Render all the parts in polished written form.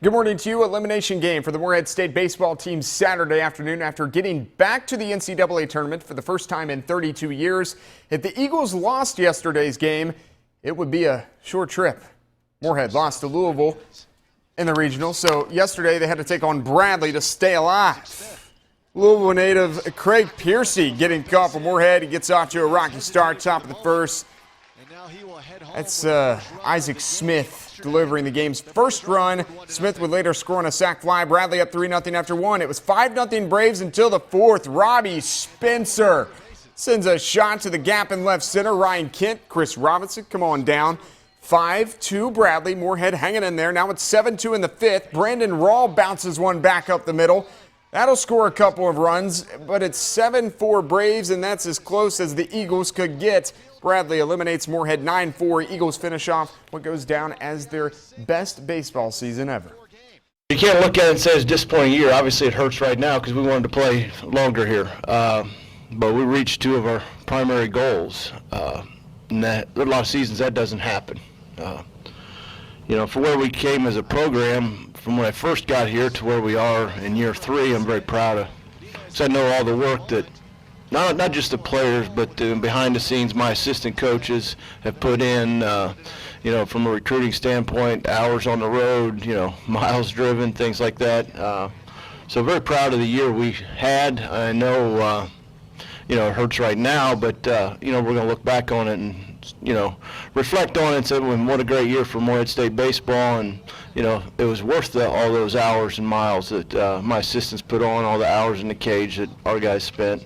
Good morning to you. Elimination game for the Morehead State baseball team Saturday afternoon after getting back to the NCAA tournament for the first time in 32 years. If the Eagles lost yesterday's game, it would be a short trip. Morehead lost to Louisville in the regional, so yesterday they had to take on Bradley to stay alive. Louisville native Craig Piercy getting caught for Morehead. He gets off to a rocky start, top of the first. That's Isaac Smith delivering the game's first run. Smith would later score on a sac fly. Bradley up 3-0 after one. It was 5-0 Braves until the fourth. Robbie Spencer sends a shot to the gap in left center. Ryan Kent, Chris Robinson come on down. 5-2 Bradley. Morehead hanging in there. Now it's 7-2 in the fifth. Brandon Rawl bounces one back up the middle. That'll score a couple of runs, but it's 7-4 Braves, and that's as close as the Eagles could get. Bradley eliminates Morehead 9-4. Eagles finish off what goes down as their best baseball season ever. You can't look at it and say it's a disappointing year. Obviously, it hurts right now because we wanted to play longer here. But we reached two of our primary goals. And a lot of seasons that doesn't happen. For where we came as a program, from when I first got here to where we are in year three, I'm very proud of. So I know all the work that not just the players, but behind the scenes, my assistant coaches have put in, from a recruiting standpoint, hours on the road, miles driven, things like that. So very proud of the year we had. I know, it hurts right now, but, we're going to look back on it and, reflect on it and say, well, what a great year for Morehead State baseball. And, it was worth all those hours and miles that my assistants put on, all the hours in the cage that our guys spent.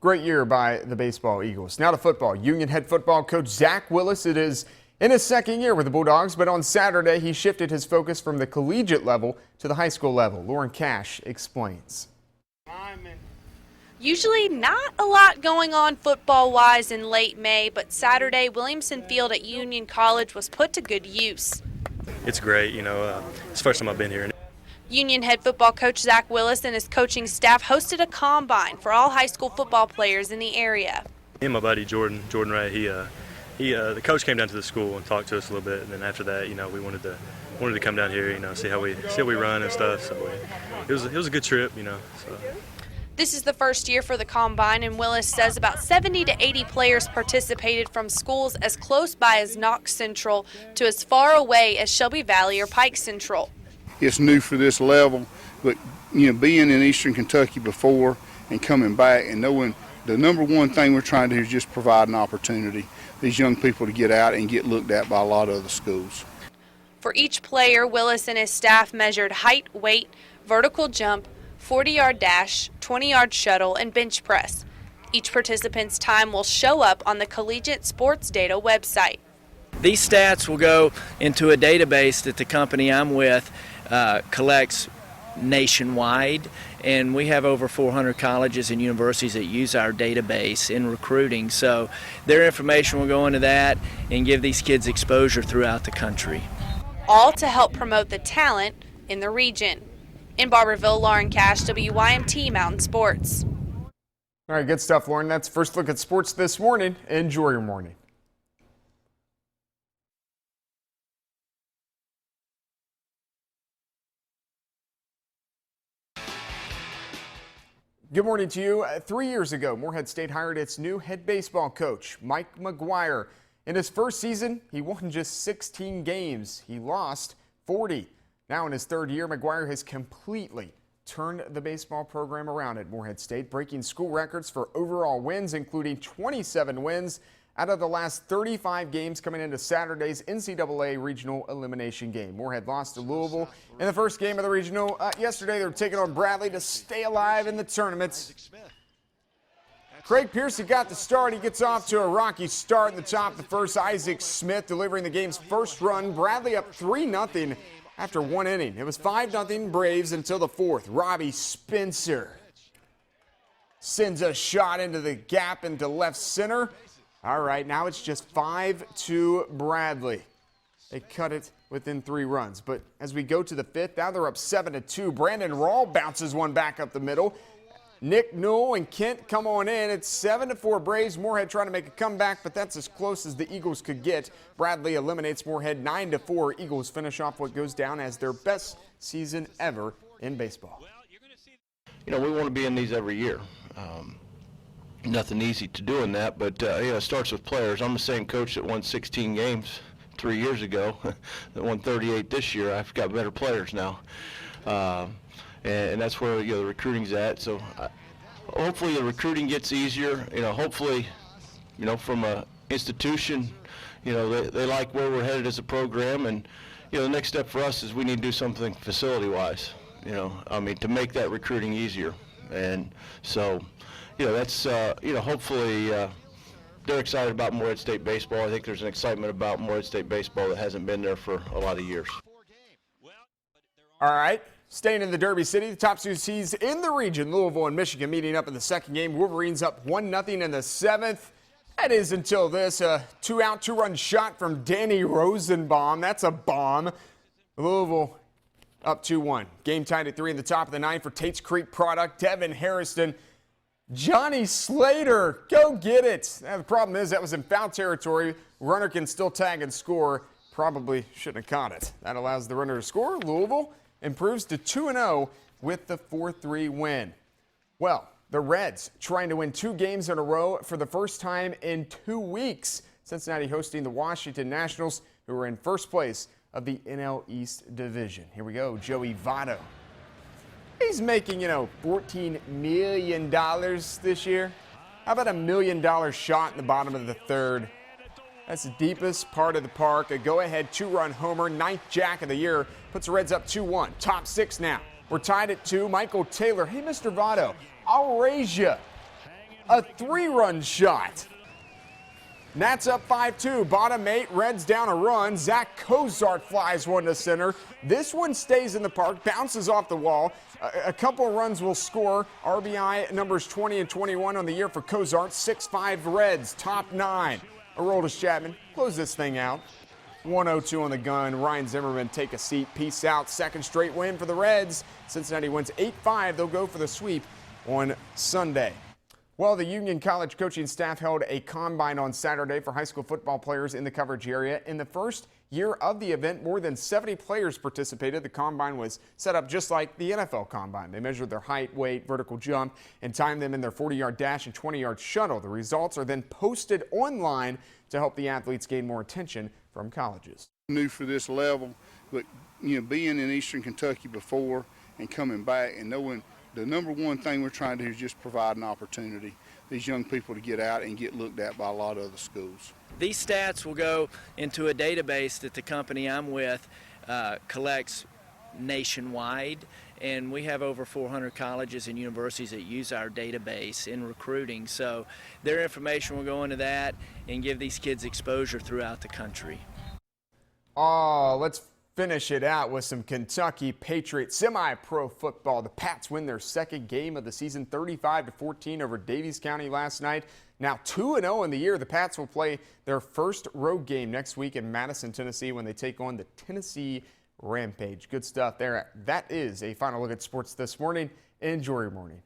Great year by the baseball Eagles. Now to football. Union head football coach Zach Willis. It is in his second year with the Bulldogs, but on Saturday he shifted his focus from the collegiate level to the high school level. Lauren Cash explains. Usually not a lot going on football-wise in late May, but Saturday, Williamson Field at Union College was put to good use. It's great, it's the first time I've been here. Union head football coach Zach Willis and his coaching staff hosted a combine for all high school football players in the area. Me and my buddy Jordan Ray, the coach came down to the school and talked to us a little bit, and then after that, we wanted to come down here, see how we run and stuff. So it was a good trip, So. This is the first year for the combine, and Willis says about 70 to 80 players participated from schools as close by as Knox Central to as far away as Shelby Valley or Pike Central. It's new for this level, but being in Eastern Kentucky before and coming back and knowing the number one thing we're trying to do is just provide an opportunity these young people to get out and get looked at by a lot of other schools. For each player, Willis and his staff measured height, weight, vertical jump, 40-yard dash, 20-yard shuttle, and bench press. Each participant's time will show up on the Collegiate Sports Data website. These stats will go into a database that the company I'm with collects nationwide, and we have over 400 colleges and universities that use our database in recruiting. So their information will go into that and give these kids exposure throughout the country. All to help promote the talent in the region. In Barberville, Lauren Cash, WYMT Mountain Sports. All right, good stuff, Lauren. That's First Look at Sports this morning. Enjoy your morning. Good morning to you. 3 years ago, Morehead State hired its new head baseball coach, Mike McGuire. In his first season, he won just 16 games. He lost 40. Now in his third year, McGuire has completely turned the baseball program around at Morehead State, breaking school records for overall wins, including 27 wins out of the last 35 games coming into Saturday's NCAA regional elimination game. Morehead lost to Louisville in the first game of the regional. Yesterday, they were taking on Bradley to stay alive in the tournament. Craig Piercy got the start. He gets off to a rocky start in the top of the first. Isaac Smith delivering the game's first run. Bradley up 3-0 after one inning. It was 5-0 Braves until the fourth. Robbie Spencer sends a shot into the gap into left center. All right, now it's just 5-2 Bradley. They cut it within 3 runs. But as we go to the fifth, now they're up 7-2. Brandon Rawl bounces one back up the middle. Nick Newell and Kent come on in. It's 7-4 Braves. Moorhead trying to make a comeback, but that's as close as the Eagles could get. Bradley eliminates Moorhead 9-4. Eagles finish off what goes down as their best season ever in baseball. We want to be in these every year. Nothing easy to do in that, but it starts with players. I'm the same coach that won 16 games 3 years ago, that won 38 this year. I've got better players now. And that's where the recruiting's at. So hopefully the recruiting gets easier. Hopefully, from a institution, they like where we're headed as a program. And the next step for us is we need to do something facility-wise. To make that recruiting easier. And so, that's hopefully they're excited about Moorhead State baseball. I think there's an excitement about Moorhead State baseball that hasn't been there for a lot of years. All right. Staying in the Derby City, the top two seeds in the region, Louisville and Michigan, meeting up in the second game. Wolverines up 1-0 in the seventh. That is until this, a 2-out, 2-run shot from Danny Rosenbaum. That's a bomb. Louisville up 2-1. Game tied at 3 in the top of the ninth for Tate's Creek product. Devin Harrison. Johnny Slater, go get it. Now, the problem is that was in foul territory. Runner can still tag and score. Probably shouldn't have caught it. That allows the runner to score. Louisville improves to 2-0 with the 4-3 win. Well, the Reds trying to win 2 games in a row for the first time in 2 weeks. Cincinnati hosting the Washington Nationals, who are in first place of the NL East Division. Here we go, Joey Votto. He's making, $14 million this year. How about $1 million shot in the bottom of the third? That's the deepest part of the park. A go-ahead 2-run homer, 9th jack of the year, puts the Reds up 2-1. Top 6 now. We're tied at 2. Michael Taylor. Hey, Mr. Votto, I'll raise you. A 3-run shot. Nats up 5-2. Bottom 8. Reds down a run. Zach Cozart flies one to center. This one stays in the park, bounces off the wall. A couple of runs will score. RBI numbers 20 and 21 on the year for Cozart. 6-5 Reds. Top 9. Aroldis Chapman, close this thing out. 102 on the gun. Ryan Zimmerman, take a seat. Peace out. Second straight win for the Reds. Cincinnati wins 8-5. They'll go for the sweep on Sunday. Well, the Union College coaching staff held a combine on Saturday for high school football players in the coverage area. In the first year of the event, more than 70 players participated. The combine was set up just like the NFL combine. They measured their height, weight, vertical jump, and timed them in their 40-yard dash and 20-yard shuttle. The results are then posted online to help the athletes gain more attention from colleges. New for this level, but being in Eastern Kentucky before and coming back and knowing the number one thing we're trying to do is just provide an opportunity these young people to get out and get looked at by a lot of other schools. These stats will go into a database that the company I'm with collects nationwide, and we have over 400 colleges and universities that use our database in recruiting. So their information will go into that and give these kids exposure throughout the country. Oh, let's finish it out with some Kentucky Patriots semi-pro football. The Pats win their second game of the season, 35-14 over Daviess County last night. Now 2-0 in the year. The Pats will play their first road game next week in Madison, Tennessee, when they take on the Tennessee Rampage. Good stuff there. That is a final look at sports this morning. Enjoy your morning.